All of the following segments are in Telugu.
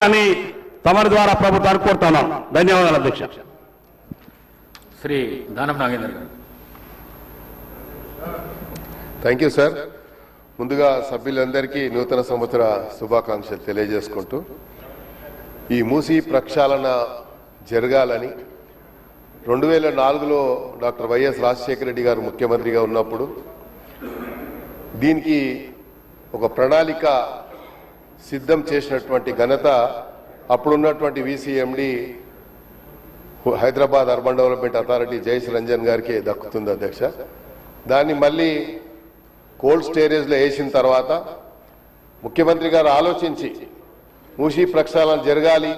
అని తమరి ద్వారా ప్రభుత్వానికి కోరుతున్నాం. ధన్యవాదాలు అధ్యక్ష. శ్రీ దానం నాగేంద్ర గారు. Thank you sir. ముందుగా సభ్యులందరికీ నూతన సంవత్సర శుభాకాంక్షలు తెలియజేసుకుంటూ ఈ మూసీ ప్రక్షాళన జరగాలని 2004లో డాక్టర్ వైఎస్ రాజశేఖర రెడ్డి గారు ముఖ్యమంత్రిగా ఉన్నప్పుడు దీనికి ఒక ప్రణాళిక సిద్ధం చేసినటువంటి ఘనత అప్పుడున్నటువంటి VC MD Hyderabad urban development authority Jayesh Ranjan గారికి దక్కుతుంది అధ్యక్ష. దాన్ని మళ్ళీ కోల్డ్ స్టోరేజ్లో వేసిన తర్వాత ముఖ్యమంత్రి గారు ఆలోచించి మూసీ ప్రక్షాళన జరగాలి,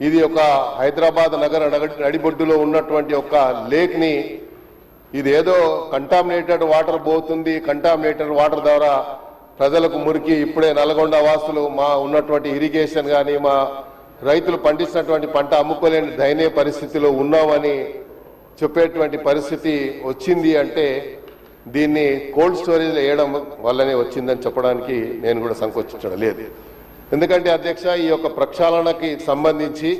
ఇది ఒక హైదరాబాద్ నగర నడిబొడ్డులో ఉన్నటువంటి ఒక లేక్ని ఇది ఏదో కంటామినేటెడ్ వాటర్ పోతుంది, కంటామినేటెడ్ వాటర్ ద్వారా ప్రజలకు మురికి ఇప్పుడే నల్గొండ వాసులు మా ఉన్నటువంటి ఇరిగేషన్ కానీ మా రైతులు పండిస్తున్నటువంటి పంట అమ్ముకోలేని దయనీయ పరిస్థితిలో ఉన్నామని చెప్పేటువంటి పరిస్థితి వచ్చింది. అంటే దీన్ని కోల్డ్ స్టోరేజ్లో వేయడం వల్లనే వచ్చిందని చెప్పడానికి నేను కూడా సంకోచించడం లేదు. ఎందుకంటే అధ్యక్ష, ఈ యొక్క ప్రక్షాళనకి సంబంధించి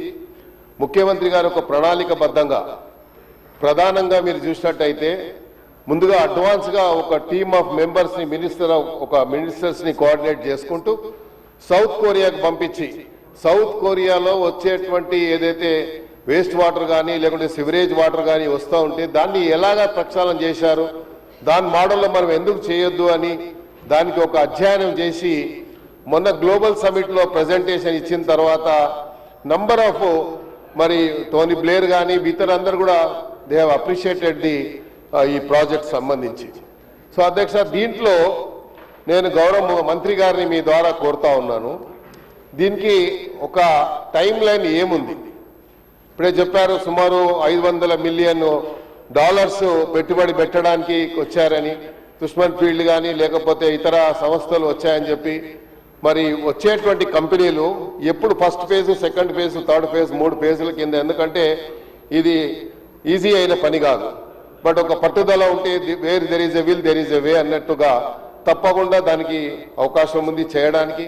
ముఖ్యమంత్రి గారు ఒక ప్రణాళికబద్ధంగా ప్రధానంగా మీరు చూసినట్టయితే ముందుగా అడ్వాన్స్గా ఒక టీమ్ ఆఫ్ మెంబర్స్ని మినిస్టర్స్ని కోఆర్డినేట్ చేసుకుంటూ సౌత్ కొరియాకు పంపించి సౌత్ కొరియాలో వచ్చేటువంటి ఏదైతే వేస్ట్ వాటర్ కానీ లేకుంటే సివరేజ్ వాటర్ కానీ వస్తూ ఉంటే దాన్ని ఎలాగా ప్రక్షాళన చేశారు, దాని మోడల్లో మనం ఎందుకు చేయొద్దు అని దానికి ఒక అధ్యయనం చేసి మొన్న గ్లోబల్ సమిట్లో ప్రజెంటేషన్ ఇచ్చిన తర్వాత నంబర్ ఆఫ్ మరి టోనీ బ్లేర్ కానీ ఇతరులందరూ కూడా దే హ్యావ్ అప్రిషియేటెడ్ ఈ ప్రాజెక్ట్ సంబంధించి. సో అధ్యక్ష, దీంట్లో నేను గౌరవ మంత్రి గారిని మీ ద్వారా కోరుతా ఉన్నాను, దీనికి ఒక టైం లైన్ ఏముంది? ఇప్పుడే చెప్పారు సుమారు $500 మిలియన్ పెట్టుబడి పెట్టడానికి వచ్చారని, దుష్మన్ ఫీల్డ్ కానీ లేకపోతే ఇతర సంస్థలు వచ్చాయని చెప్పి. మరి వచ్చేటువంటి కంపెనీలు ఎప్పుడు first phase, second phase, third phase, 3 ఫేజుల కింద, ఎందుకంటే ఇది ఈజీ అయిన పని కాదు. బట్ ఒక పట్టుదల ఉంటే where there is a will there is a way అన్నట్టుగా తప్పకుండా దానికి అవకాశం ఉంది చేయడానికి.